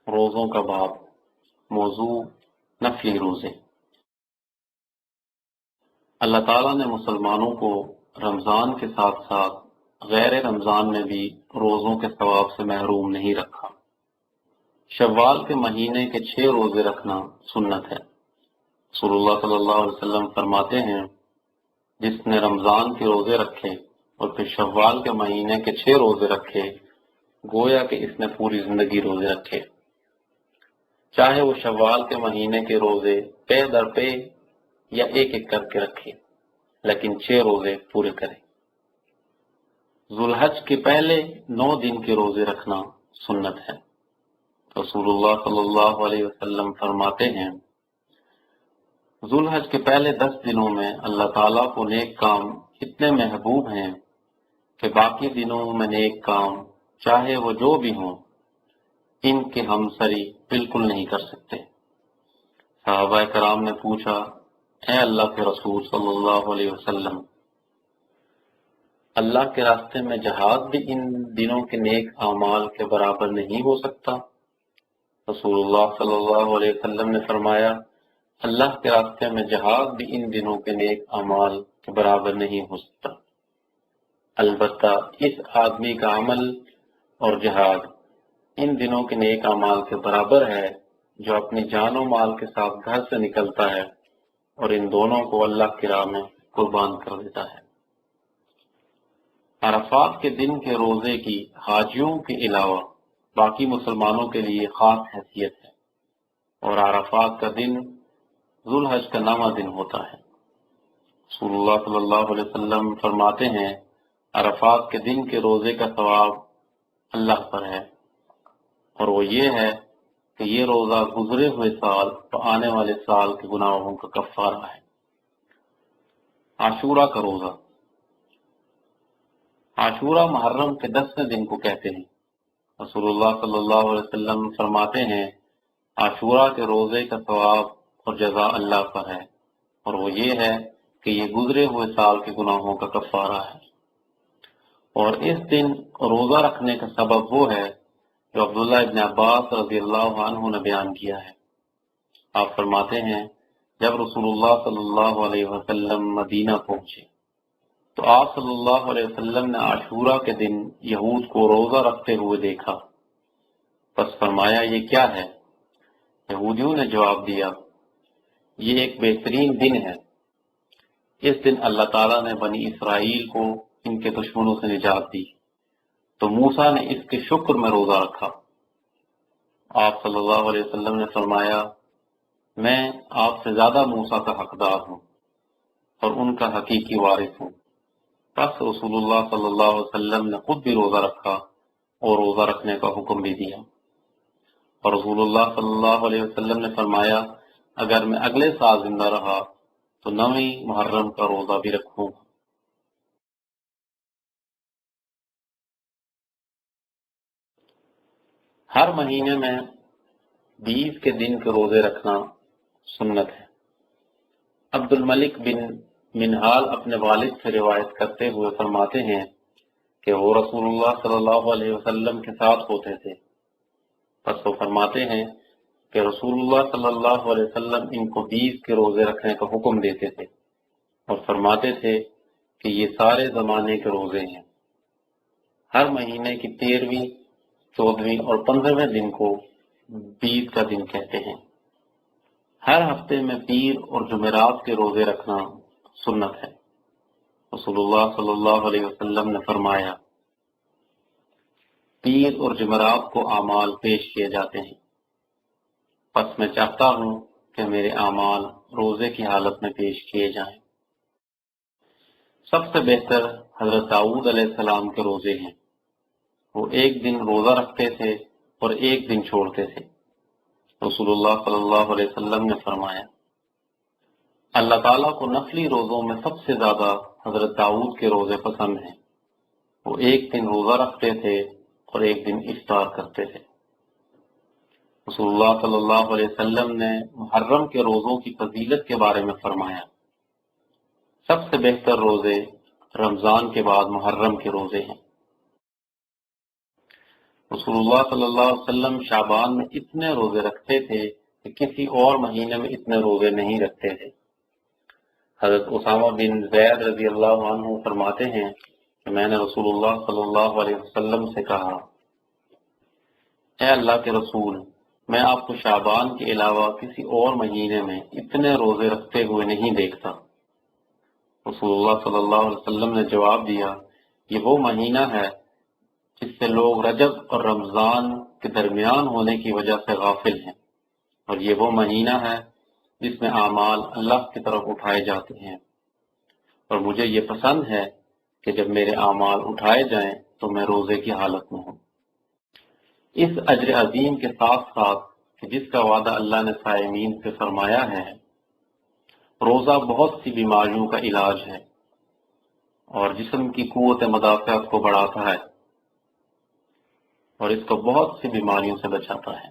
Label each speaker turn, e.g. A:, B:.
A: روزوں کا باب۔ موضوع نفلی روزے۔ اللہ تعالیٰ نے مسلمانوں کو رمضان کے ساتھ ساتھ غیر رمضان میں بھی روزوں کے ثواب سے محروم نہیں رکھا۔ شوال کے مہینے کے 6 روزے رکھنا سنت ہے۔ رسول اللہ صلی اللہ علیہ وسلم فرماتے ہیں، جس نے رمضان کے روزے رکھے اور پھر شوال کے مہینے کے 6 روزے رکھے، گویا کہ اس نے پوری زندگی روزے رکھے، چاہے وہ شوال کے مہینے کے روزے پے در پے یا ایک ایک کر کے رکھے، لیکن 6 روزے پورے کرے۔ ذوالحج کے پہلے 9 دن کے روزے رکھنا سنت ہے۔ رسول اللہ صلی اللہ علیہ وسلم فرماتے ہیں، ذوالحج کے پہلے 10 دنوں میں اللہ تعالیٰ کو نیک کام اتنے محبوب ہیں کہ باقی دنوں میں نیک کام چاہے وہ جو بھی ہوں ان کے ہمسری بالکل نہیں کر سکتے۔ صحابہ کرام نے پوچھا، اے اللہ کے رسول صلی اللہ علیہ وسلم، اللہ کے راستے میں جہاد بھی ان دنوں کے نیک اعمال کے برابر نہیں ہو سکتا؟ رسول اللہ صلی اللہ علیہ وسلم نے فرمایا، اللہ کے راستے میں جہاد بھی ان دنوں کے نیک اعمال کے برابر نہیں ہو سکتا، البتہ اس آدمی کا عمل اور جہاد ان دنوں کے نیک اعمال کے برابر ہے جو اپنی جان و مال کے ساتھ گھر سے نکلتا ہے اور ان دونوں کو اللہ کی راہ میں قربان کر دیتا ہے۔ عرفات کے دن کے روزے کی حاجیوں کے علاوہ باقی مسلمانوں کے لیے خاص حیثیت ہے، اور عرفات کا دن ذوالحج کا 9واں دن ہوتا ہے۔ رسول اللہ صلی اللہ علیہ وسلم فرماتے ہیں، عرفات کے دن کے روزے کا ثواب اللہ پر ہے، اور وہ یہ ہے کہ یہ روزہ گزرے ہوئے سال اور آنے والے سال کے گناہوں کا کفارہ ہے۔ عاشورہ کا روزہ۔ عاشورہ محرم کے 10ویں دن کو کہتے ہیں۔ رسول اللہ صلی اللہ علیہ وسلم فرماتے ہیں، عاشورہ کے روزے کا ثواب اور جزا اللہ پر ہے، اور وہ یہ ہے کہ یہ گزرے ہوئے سال کے گناہوں کا کفارہ ہے۔ اور اس دن روزہ رکھنے کا سبب وہ ہے جو عبداللہ ابن عباس رضی اللہ عنہ نے بیان کیا ہے۔ آپ فرماتے ہیں، جب رسول اللہ صلی اللہ علیہ وسلم مدینہ پہنچے تو آپ صلی اللہ علیہ وسلم نے عاشورہ کے دن یہود کو روزہ رکھتے ہوئے دیکھا، پس فرمایا، یہ کیا ہے؟ یہودیوں نے جواب دیا، یہ ایک بہترین دن ہے، اس دن اللہ تعالیٰ نے بنی اسرائیل کو ان کے دشمنوں سے نجات دی، تو موسیٰ نے اس کے شکر میں روزہ رکھا۔ آپ صلی اللہ علیہ وسلم نے فرمایا، میں آپ سے زیادہ موسیٰ کا حقدار ہوں اور ان کا حقیقی وارث ہوں۔ پس رسول اللہ صلی اللہ علیہ وسلم نے خود بھی روزہ رکھا اور روزہ رکھنے کا حکم بھی دیا، اور رسول اللہ صلی اللہ علیہ وسلم نے فرمایا، اگر میں اگلے سال زندہ رہا تو 9ویں محرم کا روزہ بھی رکھوں گا۔ ہر مہینے میں 20 کے دن کے روزے رکھنا سنت ہے۔ عبد الملک بن منہال اپنے والد سے روایت کرتے ہوئے فرماتے ہیں کہ وہ رسول اللہ صلی اللہ علیہ وسلم کے ساتھ ہوتے تھے، پس وہ فرماتے ہیں کہ رسول اللہ صلی اللہ علیہ وسلم ان کو 20 کے روزے رکھنے کا حکم دیتے تھے اور فرماتے تھے کہ یہ سارے زمانے کے روزے ہیں۔ ہر مہینے کی 13ویں، 14ویں اور 15ویں دن کو 20 کا دن کہتے ہیں۔ ہر ہفتے میں پیر اور جمعرات کے روزے رکھنا سنت ہے۔ رسول اللہ صلی اللہ علیہ وسلم نے فرمایا، پیر اور جمعرات کو اعمال پیش کیے جاتے ہیں، پس میں چاہتا ہوں کہ میرے اعمال روزے کی حالت میں پیش کیے جائیں۔ سب سے بہتر حضرت داؤد علیہ السلام کے روزے ہیں۔ وہ ایک دن روزہ رکھتے تھے اور ایک دن چھوڑتے تھے۔ رسول اللہ صلی اللہ علیہ وسلم نے فرمایا، اللہ تعالیٰ کو نفلی روزوں میں سب سے زیادہ حضرت داؤد کے روزے پسند ہیں۔ وہ ایک دن روزہ رکھتے تھے اور ایک دن افطار کرتے تھے۔ رسول اللہ صلی اللہ علیہ وسلم نے محرم کے روزوں کی فضیلت کے بارے میں فرمایا، سب سے بہتر روزے رمضان کے بعد محرم کے روزے ہیں۔ رسول اللہ صلی اللہ علیہ وسلم شعبان میں اتنے روزے رکھتے تھے کہ کسی اور مہینے میں اتنے روزے نہیں رکھتے تھے۔ حضرت اسامہ بن زید رضی اللہ عنہ فرماتے ہیں کہ میں نے رسول اللہ صلی اللہ علیہ وسلم سے کہا، اے اللہ کے رسول، میں آپ کو شعبان کے علاوہ کسی اور مہینے میں اتنے روزے رکھتے ہوئے نہیں دیکھتا۔ رسول اللہ صلی اللہ علیہ وسلم نے جواب دیا، یہ وہ مہینہ ہے جس سے لوگ رجب اور رمضان کے درمیان ہونے کی وجہ سے غافل ہیں، اور یہ وہ مہینہ ہے جس میں اعمال اللہ کی طرف اٹھائے جاتے ہیں، اور مجھے یہ پسند ہے کہ جب میرے اعمال اٹھائے جائیں تو میں روزے کی حالت میں ہوں۔ اس اجر عظیم کے ساتھ ساتھ کہ جس کا وعدہ اللہ نے صائمین سے فرمایا ہے، روزہ بہت سی بیماریوں کا علاج ہے اور جسم کی قوت مدافعت کو بڑھاتا ہے اور اس کو بہت سی بیماریوں سے بچاتا ہے۔